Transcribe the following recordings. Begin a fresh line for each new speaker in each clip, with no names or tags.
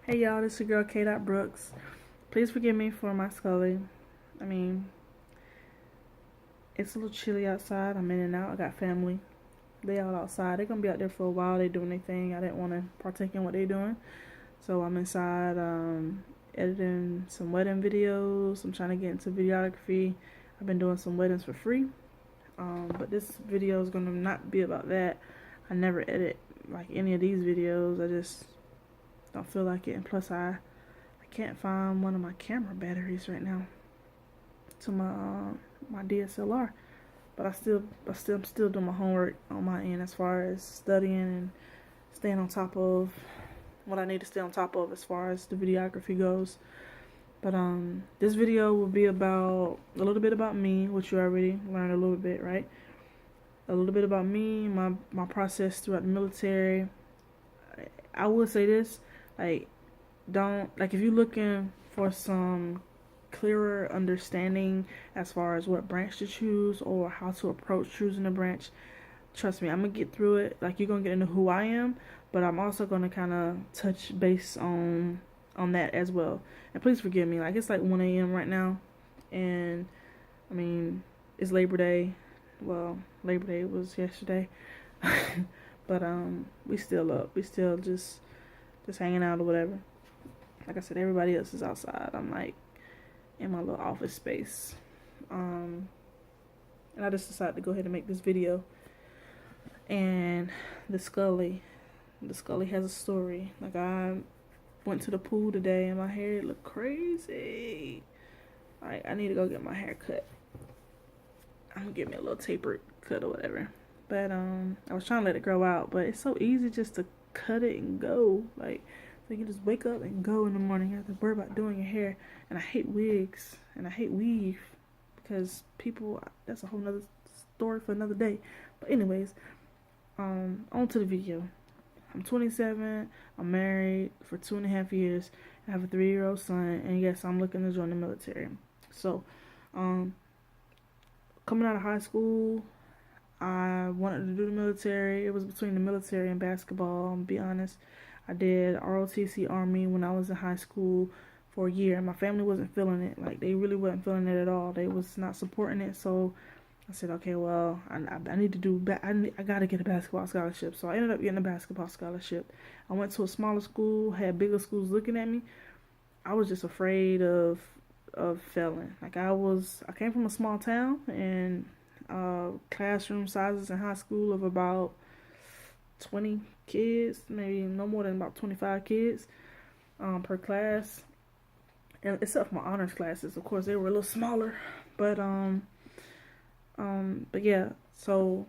Hey y'all, this is your girl K. Brooks. Please forgive me for my scully. I mean, it's a little chilly outside. I'm in and out. I got family. They all outside. They're gonna be out there for a while. They doing their thing. I didn't want to partake in what they doing, so I'm inside editing some wedding videos. I'm trying to get into videography. I've been doing some weddings for free, but this video is gonna not be about that. I never edit like any of these videos. I just don't feel like it, and plus I can't find one of my camera batteries right now to my DSLR. But I'm still doing my homework on my end as far as studying and staying on top of what I need to stay on top of as far as the videography goes. But this video will be about a little bit about me, which you already learned a little bit, right? A little bit about me, my process throughout the military. I will say this, like, don't, like, if you're looking for some clearer understanding as far as what branch to choose or how to approach choosing a branch, trust me, I'm gonna get through it. Like, you're gonna get into who I am, but I'm also gonna kind of touch base on that as well. And please forgive me, like, it's like 1 a.m. right now, and I mean, it's Labor Day. Well, Labor Day was yesterday. But we still up, we still just hanging out or whatever. Like I said, everybody else is outside. I'm like in my little office space. And I just decided to go ahead and make this video. And the Scully has a story. Like, I went to the pool today and my hair looked crazy. Like, I need to go get my hair cut. I'm gonna get me a little tapered cut or whatever. But I was trying to let it grow out, but it's so easy just to cut it and go. Like, so you can just wake up and go in the morning. You have to worry about doing your hair. And I hate wigs and I hate weave because people, that's a whole nother story for another day. But anyways, on to the video. I'm 27. I'm married for 2.5 years. I have a 3-year-old son, and yes, I'm looking to join the military. So, coming out of high school, I wanted to do the military. It was between the military and basketball, I'll be honest. I did ROTC Army when I was in high school for a year. My family wasn't feeling it. Like, they really wasn't feeling it at all. They was not supporting it. So I said, okay, well, I need to do, I got to get a basketball scholarship. So I ended up getting a basketball scholarship. I went to a smaller school, had bigger schools looking at me. I was just afraid of failing. Like, I came from a small town, and classroom sizes in high school of about 20 kids, maybe no more than about 25 kids per class. And except for my honors classes, of course, they were a little smaller. But yeah, so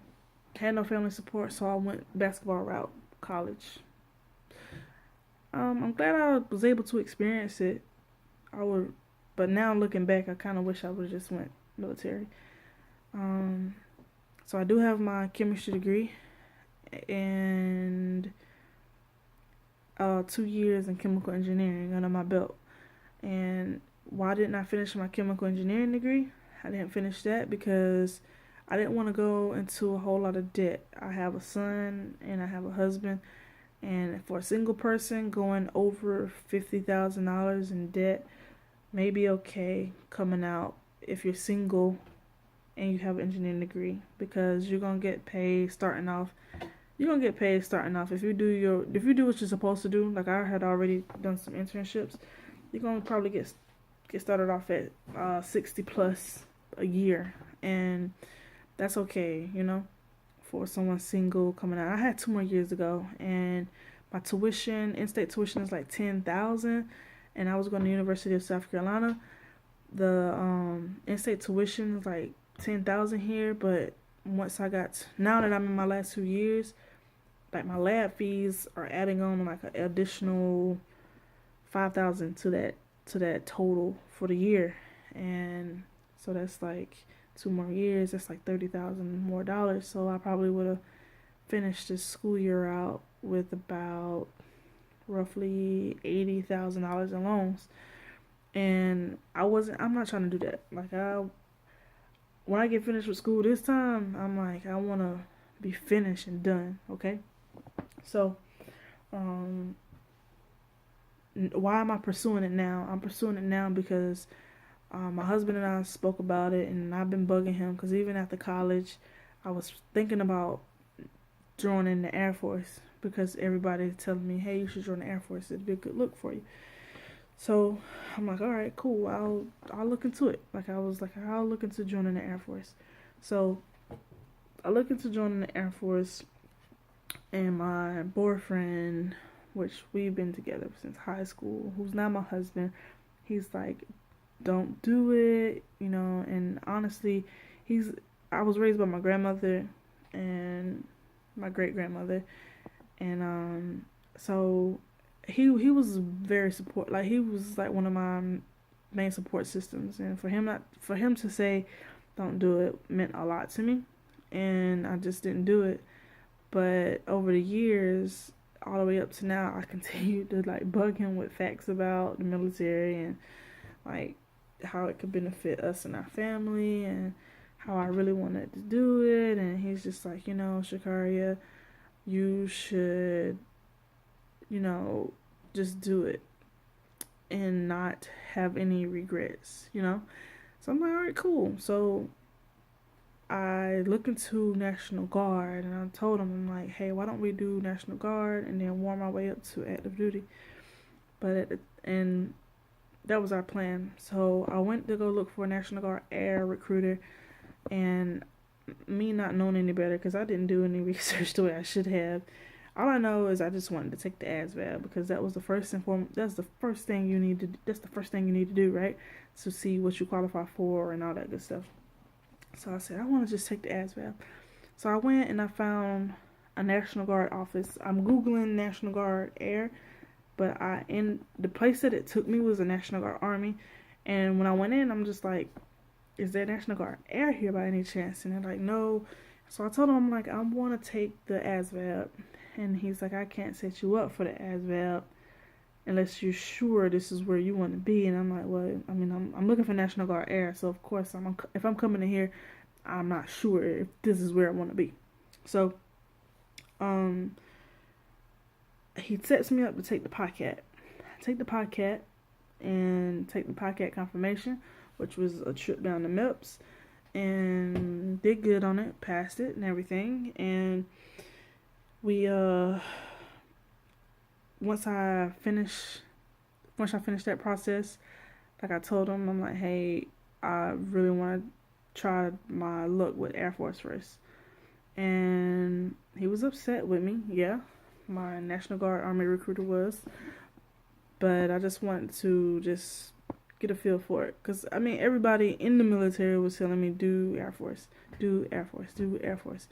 had no family support, so I went basketball route, college. I'm glad I was able to experience it. But now looking back, I kind of wish I would have just went military. So I do have my chemistry degree and 2 years in chemical engineering under my belt. And why didn't I finish my chemical engineering degree? I didn't finish that because I didn't want to go into a whole lot of debt. I have a son and I have a husband, and for a single person, going over $50,000 in debt may be okay coming out if you're single and you have an engineering degree, because you're gonna get paid starting off. If you do what you're supposed to do. Like, I had already done some internships. You're gonna probably get started off at 60 plus a year, and that's okay, for someone single coming out. I had 2 more years to go, and my tuition, in-state tuition, is like $10,000, and I was going to the University of South Carolina. The in-state tuition is like $10,000 here, but now that I'm in my last 2 years, like, my lab fees are adding on like an additional $5,000 to that total for the year, and so that's like 2 more years. That's like $30,000 more dollars. So I probably would have finished this school year out with about roughly $80,000 in loans, and I'm not trying to do that. Like, when I get finished with school this time, I'm like, I want to be finished and done, okay? So, why am I pursuing it now? I'm pursuing it now because my husband and I spoke about it, and I've been bugging him because even after college, I was thinking about joining the Air Force because everybody's telling me, hey, you should join the Air Force. It'd be a good look for you. So I'm like, all right, cool. I'll look into it. Like I was like, I'll look into joining the Air Force. So I look into joining the Air Force, and my boyfriend, which we've been together since high school, who's now my husband, he's like, don't do it, you know. And honestly, I was raised by my grandmother and my great grandmother, and so he was very support, like he was like one of my main support systems, and for him to say don't do it meant a lot to me, and I just didn't do it. But over the years, all the way up to now, I continued to like bug him with facts about the military and like how it could benefit us and our family, and how I really wanted to do it. And he's just like, you know, Shakaria, you should, you know, just do it and not have any regrets, you know? So I'm like, all right, cool. So I look into National Guard, and I told him, I'm like, hey, why don't we do National Guard and then warm our way up to active duty? And that was our plan. So I went to go look for a National Guard air recruiter, and me not knowing any better, because I didn't do any research the way I should have. All I know is I just wanted to take the ASVAB because that was the first and foremost. That's the first thing you need to. That's the first thing you need to do, right? To see what you qualify for and all that good stuff. So I said I want to just take the ASVAB. So I went and I found a National Guard office. I'm googling National Guard Air, but in the place that it took me was a National Guard Army. And when I went in, I'm just like, is there National Guard Air here by any chance? And they're like, no. So I told him, I'm like, I want to take the ASVAB. And he's like, I can't set you up for the ASVAB unless you're sure this is where you want to be. And I'm like, well, I mean, I'm looking for National Guard Air, so of course, if I'm coming in here, I'm not sure if this is where I want to be. So, he sets me up to take the POCAT. Take the POCAT and take the POCAT confirmation, which was a trip down to MEPS, and did good on it, passed it and everything. And we once I finished that process, like I told him, I'm like, hey, I really want to try my luck with Air Force first. And he was upset with me, yeah. My National Guard Army recruiter was. But I just wanted to just get a feel for it. Because, I mean, everybody in the military was telling me, do Air Force, do Air Force, do Air Force.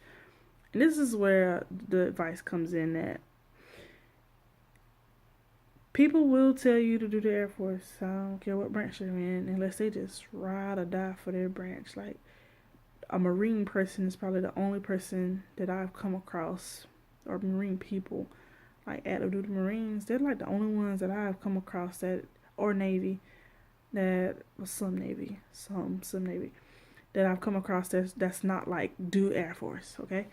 And this is where the advice comes in, that people will tell you to do the Air Force. I don't care what branch they're in, unless they just ride or die for their branch. Like, a Marine person is probably the only person that I've come across, or Marine people, like active duty Marines. They're like the only ones that I've come across that, or Navy, that was some Navy, that I've come across that's not like do Air Force, okay?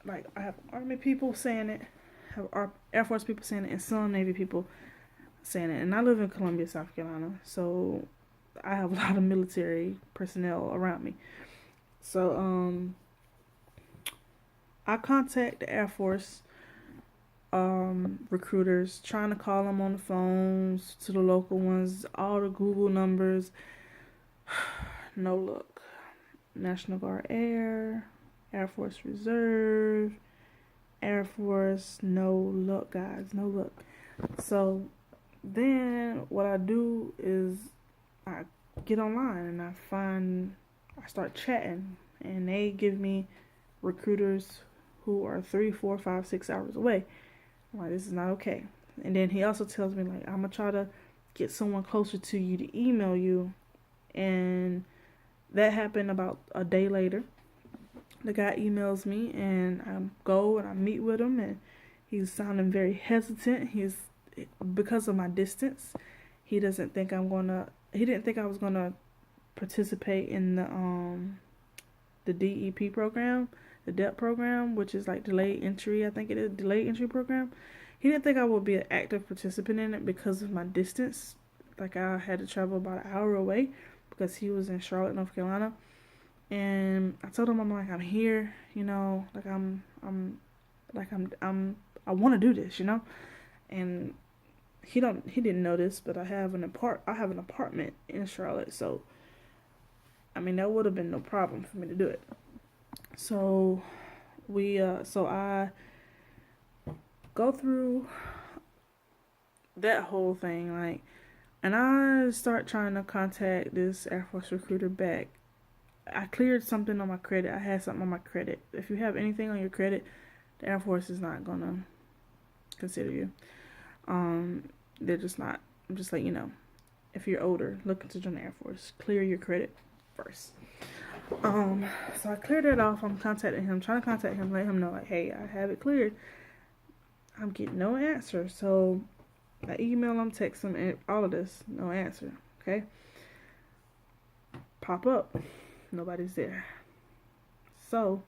Like, I have Army people saying it, have Air Force people saying it, and some Navy people saying it. And I live in Columbia, South Carolina, so I have a lot of military personnel around me. So I contact the Air Force recruiters, trying to call them on the phones, to the local ones, all the Google numbers. No luck. National Guard Air Force Reserve, Air Force, no luck, guys, no luck. So then what I do is I get online and I start chatting, and they give me recruiters who are 3, 4, 5, 6 hours away. I'm like, this is not okay. And then he also tells me, like, I'm gonna try to get someone closer to you to email you. And that happened about a day later. The guy emails me, and I go and I meet with him, and he's sounding very hesitant. Because of my distance, he didn't think I was gonna participate in the DEP program, the DEP program, which is like delayed entry. I think it is delayed entry program. he didn't think I would be an active participant in it because of my distance. Like, I had to travel about an hour away because he was in Charlotte, North Carolina. And I told him, I'm like, I'm here, you know, like I want to do this, you know. And he didn't know this, but I have an apartment in Charlotte, so I mean that would have been no problem for me to do it. So I go through that whole thing, like, and I start trying to contact this Air Force recruiter back. I cleared something on my credit. I had something on my credit. If you have anything on your credit, the Air Force is not gonna consider you. They're just not. I'm just letting you know. If you're older, looking to join the Air Force, clear your credit first. So I cleared it off. I'm contacting him, trying to contact him, let him know, like, hey, I have it cleared. I'm getting no answer. So I email him, text him, and all of this, no answer. Okay. Pop up, nobody's there. So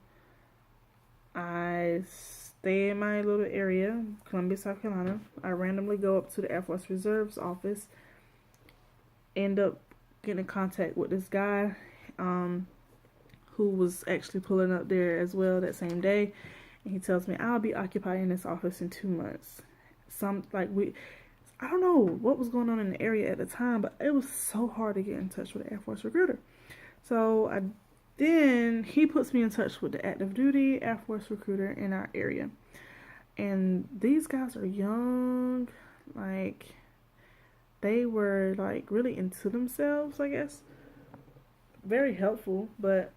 I stay in my little area, Columbia, South Carolina. I randomly go up to the Air Force Reserve's office, end up getting in contact with this guy, who was actually pulling up there as well that same day. And he tells me, I'll be occupying this office in 2 months. I don't know what was going on in the area at the time, but it was so hard to get in touch with the Air Force recruiter. So then he puts me in touch with the active duty Air Force recruiter in our area. And these guys are young, like, they were like really into themselves, I guess. Very helpful, but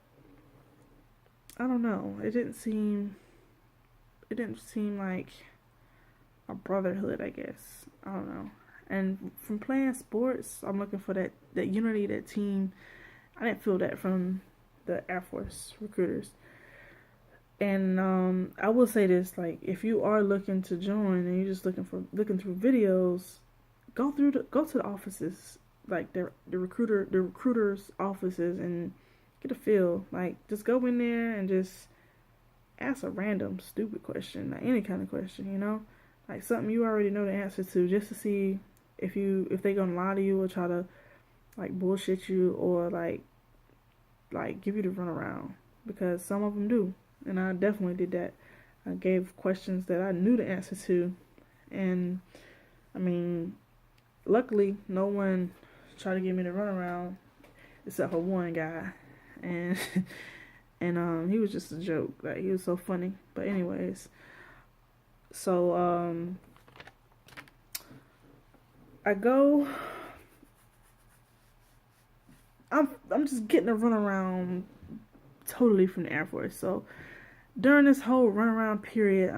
I don't know. It didn't seem like a brotherhood, I guess. I don't know. And from playing sports, I'm looking for that unity, that team. I didn't feel that from the Air Force recruiters. And I will say this, like, if you are looking to join and you're just looking through videos, go to the offices, like the recruiters' offices, and get a feel. Like, just go in there and just ask a random stupid question, like any kind of question, you know, like something you already know the answer to, just to see if they gonna lie to you or try to like bullshit you or like give you the runaround, because some of them do, and I definitely did that. I gave questions that I knew the answer to, and I mean, luckily no one tried to give me the runaround except for one guy, and and he was just a joke. Like, he was so funny. But anyways, so I go. I'm just getting a runaround totally from the Air Force. So during this whole runaround period,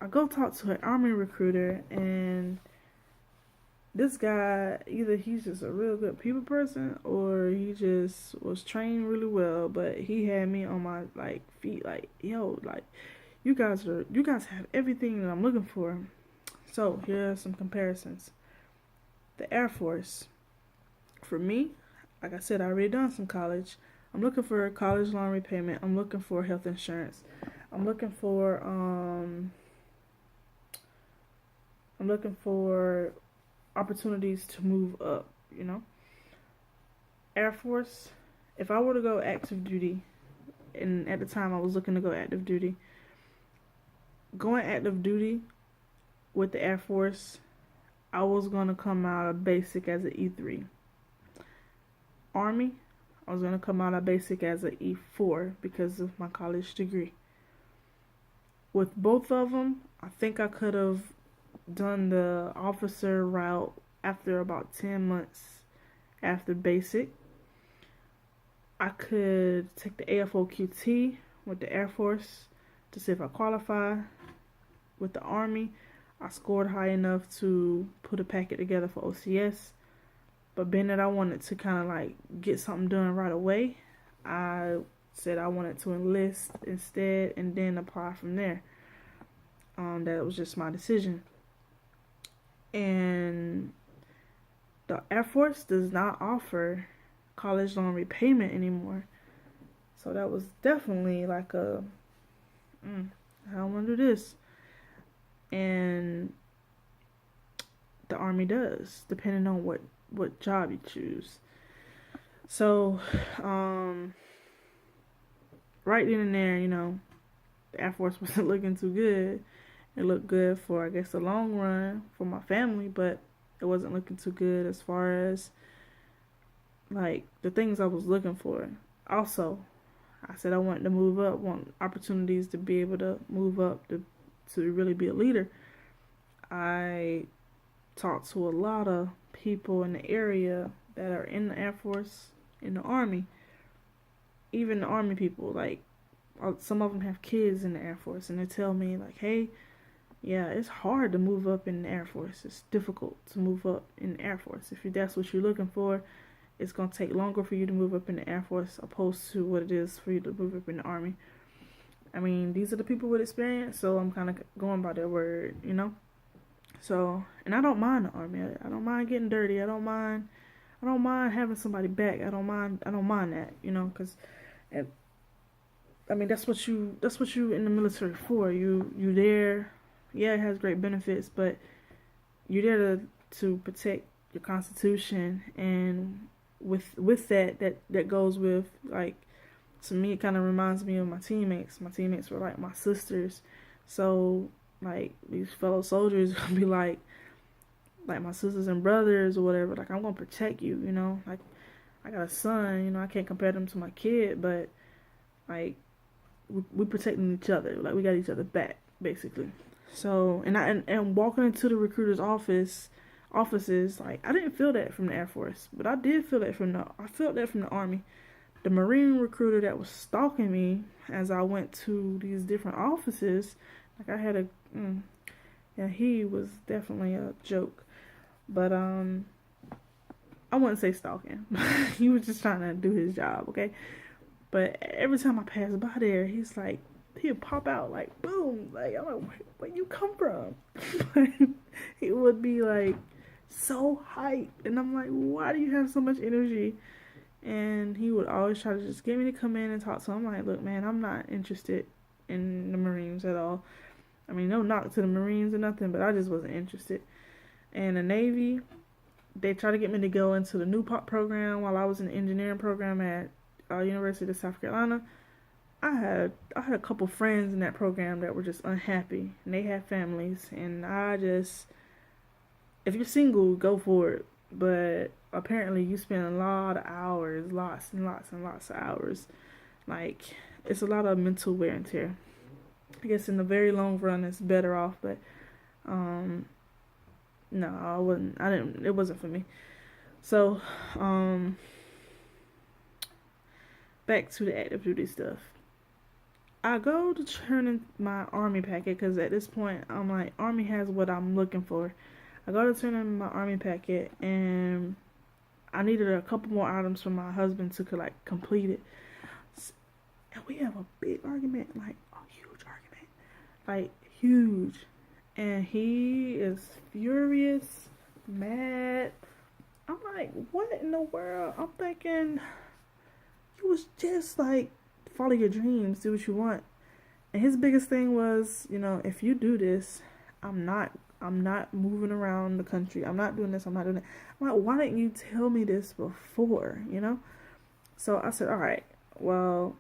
I go talk to an Army recruiter, and this guy, either he's just a real good people person or he just was trained really well, but he had me on my like feet, like, yo, like, you guys have everything that I'm looking for. So here are some comparisons. The Air Force, for me, like I said, I already done some college. I'm looking for college loan repayment. I'm looking for health insurance. I'm looking for opportunities to move up, you know. Air Force, if I were to go active duty, and at the time I was looking to go active duty, going active duty with the Air Force, I was going to come out of basic as an E3. Army, I was going to come out of basic as an E4 because of my college degree. With both of them, I think I could have done the officer route after about 10 months after basic. I could take the AFOQT with the Air Force to see if I qualify. With the Army, I scored high enough to put a packet together for OCS. But being that I wanted to kind of like get something done right away, I said I wanted to enlist instead and then apply from there. That was just my decision. And the Air Force does not offer college loan repayment anymore. So that was definitely like I don't want to do this. And the Army does, depending on what job you choose. So, right then and there, the Air Force wasn't looking too good. It looked good for, I guess, the long run for my family, but it wasn't looking too good as far as like the things I was looking for. Also, I said I wanted to move up, want opportunities to be able to move up to really be a leader. I talked to a lot of people in the area that are in the Air Force, in the Army, even the Army people. Like, some of them have kids in the Air Force, and they tell me, like, hey, yeah, it's hard to move up in the Air Force. It's difficult to move up in the Air Force. If that's what you're looking for, it's going to take longer for you to move up in the Air Force opposed to what it is for you to move up in the Army. I mean, these are the people with experience, so I'm kind of going by their word, So, and I don't mind the Army. I don't mind getting dirty. I don't mind having somebody back. I don't mind that, because I mean, that's what you in the military for. You there. Yeah, it has great benefits, but you're there to protect your Constitution, and with that goes with, like, to me, it kind of reminds me of my teammates. My teammates were like my sisters, so like these fellow soldiers gonna be like my sisters and brothers or whatever. Like, I'm gonna protect you, Like, I got a son, I can't compare them to my kid, but like we protecting each other. Like, we got each other back, basically. So, and walking into the recruiter's offices, like, I didn't feel that from the Air Force, but I did feel that I felt that from the Army. The Marine recruiter that was stalking me as I went to these different offices, like, I had yeah, he was definitely a joke. But I wouldn't say stalking. He was just trying to do his job, okay? But every time I pass by there, he'd pop out, like, boom, like, I'm like, where you come from? He would be like so hyped, and I'm like, why do you have so much energy? And he would always try to just get me to come in and talk to him. I'm like, look, man, I'm not interested in the Marines at all. I mean, no knock to the Marines or nothing, but I just wasn't interested. And the Navy, they tried to get me to go into the New Pop program while I was in the engineering program at University of South Carolina. I had a couple friends in that program that were just unhappy, and they had families, and if you're single, go for it, but apparently you spend a lot of hours, lots and lots and lots of hours. Like, it's a lot of mental wear and tear. I guess in the very long run it's better off, but no, it wasn't for me. So back to the active duty stuff. I go to turn in my Army packet, because at this point I'm like, Army has what I'm looking for. I go to turn in my Army packet, and I needed a couple more items for my husband to complete it. And we have a big argument, like a huge argument, like huge. And he is furious, mad. I'm like, what in the world? I'm thinking, you was just like, follow your dreams, do what you want. And his biggest thing was, if you do this, I'm not moving around the country. I'm not doing this. I'm not doing that. I'm like, why didn't you tell me this before, So I said, all right, well,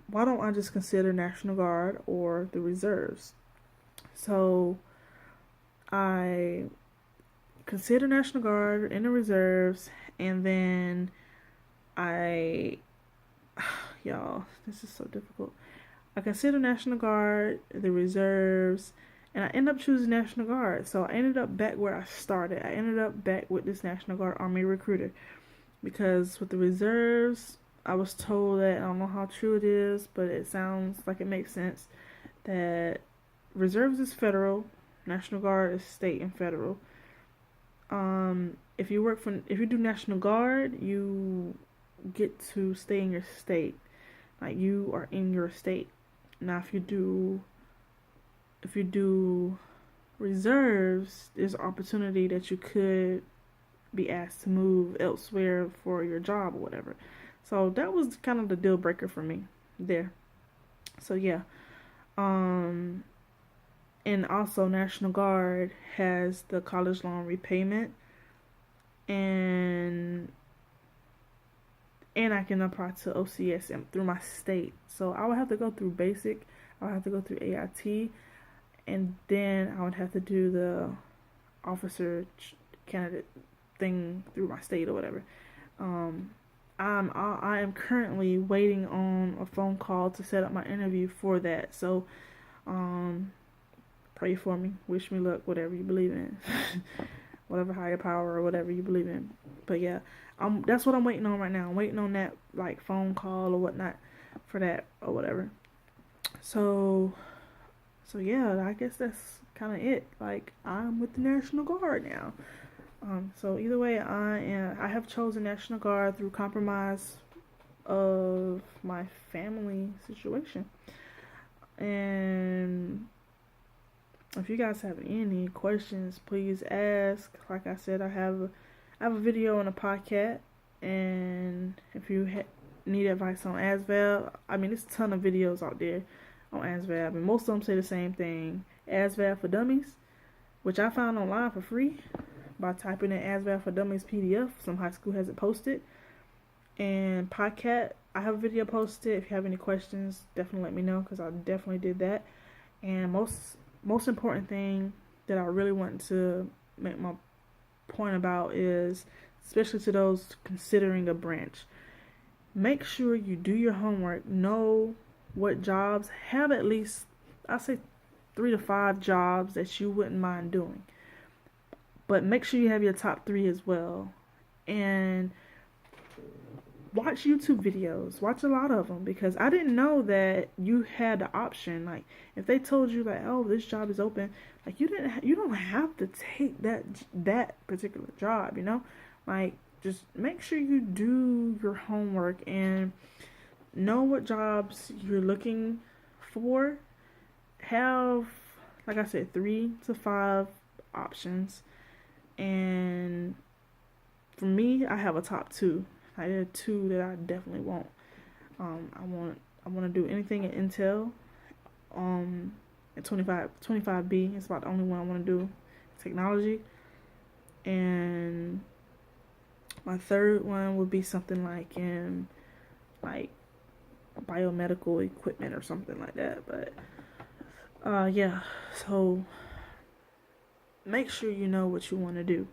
why don't I just consider National Guard or the reserves? So I consider National Guard and the reserves, and then y'all, this is so difficult. I consider National Guard, the reserves, and I end up choosing National Guard. So I ended up back where I started. I ended up back with this National Guard Army recruiter, because with the reserves, I was told that, I don't know how true it is, but it sounds like it makes sense, that reserves is federal, National Guard is state and federal. If you do National Guard, you get to stay in your state. Like, you are in your state. Now, if you do reserves, there's an opportunity that you could be asked to move elsewhere for your job or whatever. So that was kind of the deal breaker for me there. So yeah, And also National Guard has the college loan repayment, and I can apply to OCS through my state. So I would have to go through basic, I would have to go through AIT, and then I would have to do the officer candidate thing through my state or whatever. I am currently waiting on a phone call to set up my interview for that. So pray for me, wish me luck, whatever you believe in. Whatever higher power or whatever you believe in. But yeah, that's what I'm waiting on right now. I'm waiting on that like phone call or whatnot for that or whatever. So yeah, I guess that's kind of it. Like, I'm with the National Guard now. So either way, I have chosen National Guard through compromise of my family situation. And if you guys have any questions, please ask. Like I said, I have a video on a podcast, and if you need advice on ASVAB, I mean, there's a ton of videos out there on ASVAB, and most of them say the same thing. ASVAB for Dummies, which I found online for free by typing in ASVAB for Dummies PDF. Some high school has it posted. And podcast, I have a video posted. If you have any questions, definitely let me know, because I definitely did that. And most important thing that I really want to make my point about is, especially to those considering a branch, make sure you do your homework, know what jobs, have at least, I say 3 to 5 jobs that you wouldn't mind doing, but make sure you have your top 3 as well. And watch YouTube videos, watch a lot of them, because I didn't know that you had the option. Like, if they told you like, oh, this job is open, like, you don't have to take that particular job, you know. Like, just make sure you do your homework and know what jobs you're looking for. Have, like I said, 3 to 5 options. And for me, I have a top 2. I did 2 that I definitely want. I want to do anything in Intel. At 25B, it's about the only one I want to do. Technology. And my third one would be something like in like biomedical equipment or something like that. But yeah, so make sure you know what you want to do.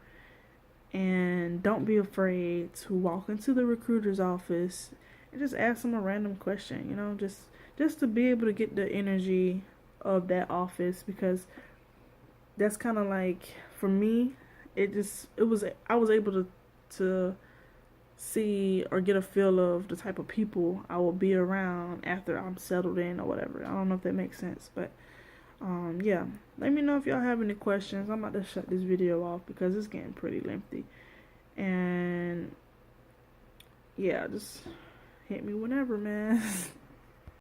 And don't be afraid to walk into the recruiter's office and just ask them a random question, you know, just to be able to get the energy of that office, because that's kind of like, for me, I was able to see or get a feel of the type of people I will be around after I'm settled in or whatever. I don't know if that makes sense, but yeah, let me know if y'all have any questions. I'm about to shut this video off because it's getting pretty lengthy. And yeah, just hit me whenever, man.